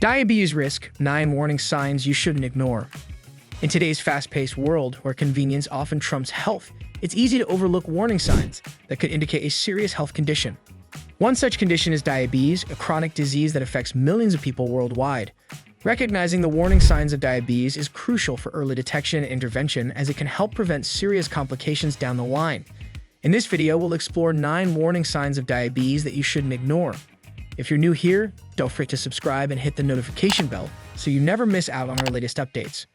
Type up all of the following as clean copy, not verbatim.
Diabetes risk, 9 warning signs you shouldn't ignore. In today's fast-paced world where convenience often trumps health, it's easy to overlook warning signs that could indicate a serious health condition. One such condition is diabetes, a chronic disease that affects millions of people worldwide. Recognizing the warning signs of diabetes is crucial for early detection and intervention, as it can help prevent serious complications down the line. In this video, we'll explore 9 warning signs of diabetes that you shouldn't ignore. If you're new here, don't forget to subscribe and hit the notification bell so you never miss out on our latest updates.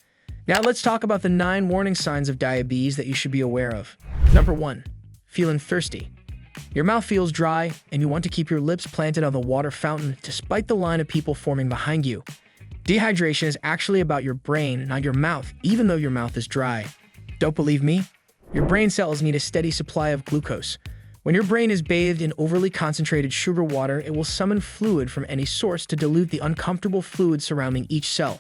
Now let's talk about the 9 warning signs of diabetes that you should be aware of. Number 1. Feeling thirsty. Your mouth feels dry and you want to keep your lips planted on the water fountain despite the line of people forming behind you. Dehydration is actually about your brain, not your mouth, even though your mouth is dry. Don't believe me? Your brain cells need a steady supply of glucose. When your brain is bathed in overly concentrated sugar water, it will summon fluid from any source to dilute the uncomfortable fluid surrounding each cell.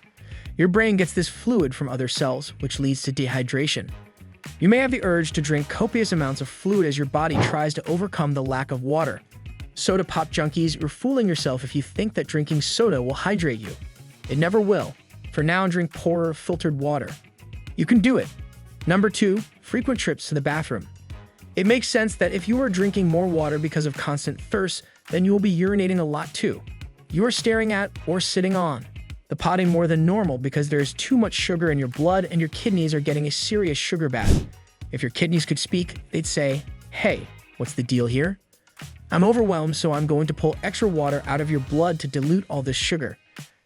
Your brain gets this fluid from other cells, which leads to dehydration. You may have the urge to drink copious amounts of fluid as your body tries to overcome the lack of water. Soda pop junkies, you're fooling yourself if you think that drinking soda will hydrate you. It never will. For now, drink poorer, filtered water. You can do it. Number 2. Frequent trips to the bathroom. It makes sense that if you are drinking more water because of constant thirst, then you will be urinating a lot too. You are staring at or sitting on the potting more than normal because there is too much sugar in your blood and your kidneys are getting a serious sugar bath. If your kidneys could speak, they'd say, "Hey, what's the deal here? I'm overwhelmed, so I'm going to pull extra water out of your blood to dilute all this sugar."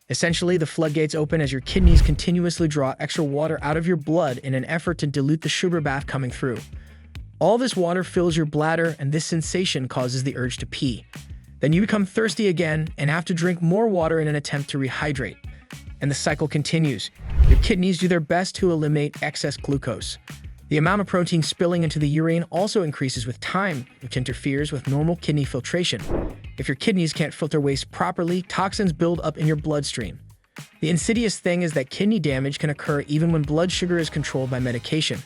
Essentially, the floodgates open as your kidneys continuously draw extra water out of your blood in an effort to dilute the sugar bath coming through. All this water fills your bladder, and this sensation causes the urge to pee. Then you become thirsty again and have to drink more water in an attempt to rehydrate. And the cycle continues. Your kidneys do their best to eliminate excess glucose. The amount of protein spilling into the urine also increases with time, which interferes with normal kidney filtration. If your kidneys can't filter waste properly, toxins build up in your bloodstream. The insidious thing is that kidney damage can occur even when blood sugar is controlled by medication.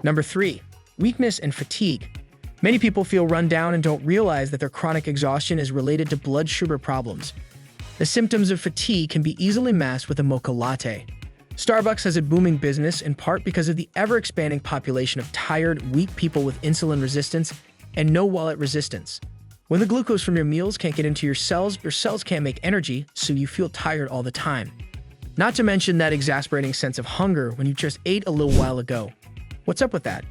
Number 3. Weakness and fatigue. Many people feel run down and don't realize that their chronic exhaustion is related to blood sugar problems. The symptoms of fatigue can be easily masked with a mocha latte. Starbucks has a booming business in part because of the ever-expanding population of tired, weak people with insulin resistance and no wallet resistance. When the glucose from your meals can't get into your cells can't make energy, so you feel tired all the time. Not to mention that exasperating sense of hunger when you just ate a little while ago. What's up with that?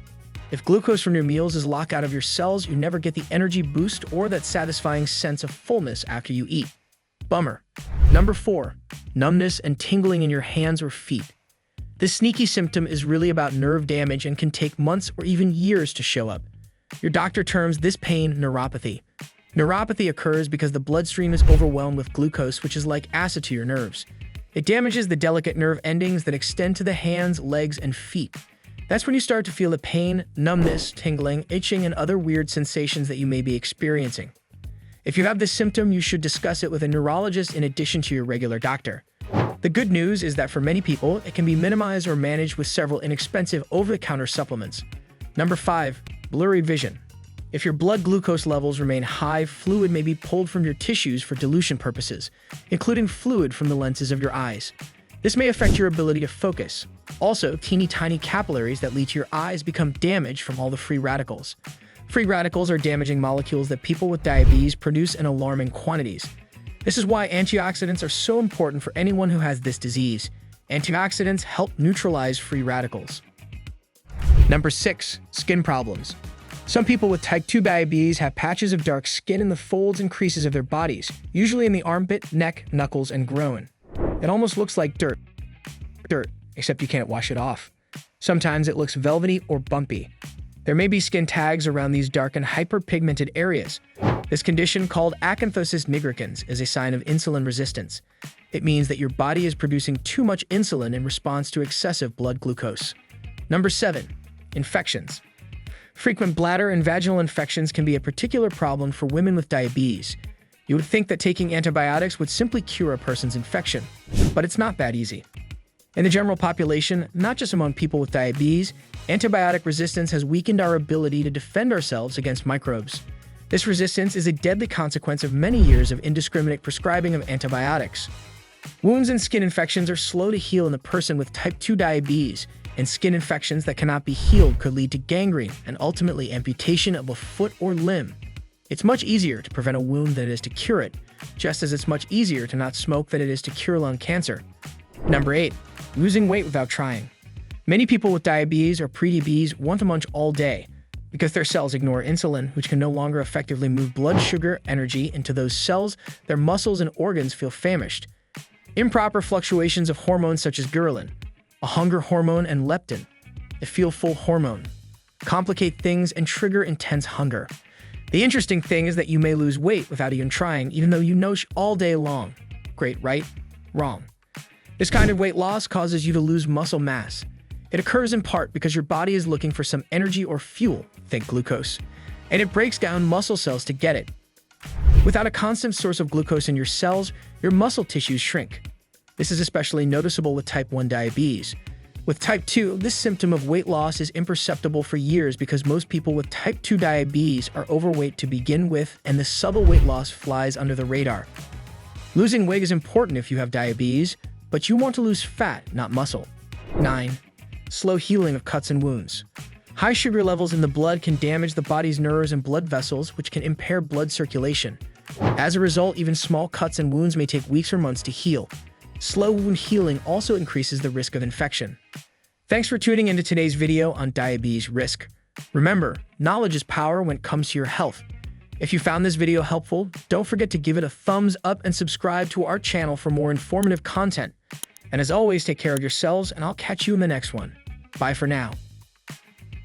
If glucose from your meals is locked out of your cells, you never get the energy boost or that satisfying sense of fullness after you eat. Bummer. Number 4. Numbness and tingling in your hands or feet. This sneaky symptom is really about nerve damage and can take months or even years to show up. Your doctor terms this pain neuropathy. Neuropathy occurs because the bloodstream is overwhelmed with glucose, which is like acid to your nerves. It damages the delicate nerve endings that extend to the hands, legs, and feet. That's when you start to feel the pain, numbness, tingling, itching, and other weird sensations that you may be experiencing. If you have this symptom, you should discuss it with a neurologist in addition to your regular doctor. The good news is that for many people, it can be minimized or managed with several inexpensive over-the-counter supplements. Number 5. Blurry vision. If your blood glucose levels remain high, fluid may be pulled from your tissues for dilution purposes, including fluid from the lenses of your eyes. This may affect your ability to focus. Also, teeny tiny capillaries that lead to your eyes become damaged from all the free radicals. Free radicals are damaging molecules that people with diabetes produce in alarming quantities. This is why antioxidants are so important for anyone who has this disease. Antioxidants help neutralize free radicals. Number 6. Skin problems. Some people with type 2 diabetes have patches of dark skin in the folds and creases of their bodies, usually in the armpit, neck, knuckles, and groin. It almost looks like dirt, except you can't wash it off. Sometimes it looks velvety or bumpy. There may be skin tags around these dark and hyperpigmented areas. This condition, called acanthosis nigricans, is a sign of insulin resistance. It means that your body is producing too much insulin in response to excessive blood glucose. Number 7. Infections. Frequent bladder and vaginal infections can be a particular problem for women with diabetes. You would think that taking antibiotics would simply cure a person's infection, but it's not that easy. In the general population, not just among people with diabetes, antibiotic resistance has weakened our ability to defend ourselves against microbes. This resistance is a deadly consequence of many years of indiscriminate prescribing of antibiotics. Wounds and skin infections are slow to heal in the person with type 2 diabetes, and skin infections that cannot be healed could lead to gangrene and ultimately amputation of a foot or limb. It's much easier to prevent a wound than it is to cure it, just as it's much easier to not smoke than it is to cure lung cancer. Number 8. Losing weight without trying. Many people with diabetes or prediabetes want to munch all day because their cells ignore insulin, which can no longer effectively move blood sugar energy into those cells. Their muscles and organs feel famished. Improper fluctuations of hormones such as ghrelin, a hunger hormone, and leptin, the feel-full hormone, complicate things and trigger intense hunger. The interesting thing is that you may lose weight without even trying, even though you nourish all day long. Great, right? Wrong. This kind of weight loss causes you to lose muscle mass. It occurs in part because your body is looking for some energy or fuel, think glucose, and it breaks down muscle cells to get it. Without a constant source of glucose in your cells, your muscle tissues shrink. This is especially noticeable with type 1 diabetes. With type 2, this symptom of weight loss is imperceptible for years because most people with type 2 diabetes are overweight to begin with, and the subtle weight loss flies under the radar. Losing weight is important if you have diabetes, but you want to lose fat, not muscle. 9. Slow healing of cuts and wounds. High sugar levels in the blood can damage the body's nerves and blood vessels, which can impair blood circulation. As a result, even small cuts and wounds may take weeks or months to heal. Slow wound healing also increases the risk of infection. Thanks for tuning into today's video on diabetes risk. Remember, knowledge is power when it comes to your health. If you found this video helpful, don't forget to give it a thumbs up and subscribe to our channel for more informative content. And as always, take care of yourselves, and I'll catch you in the next one. Bye for now.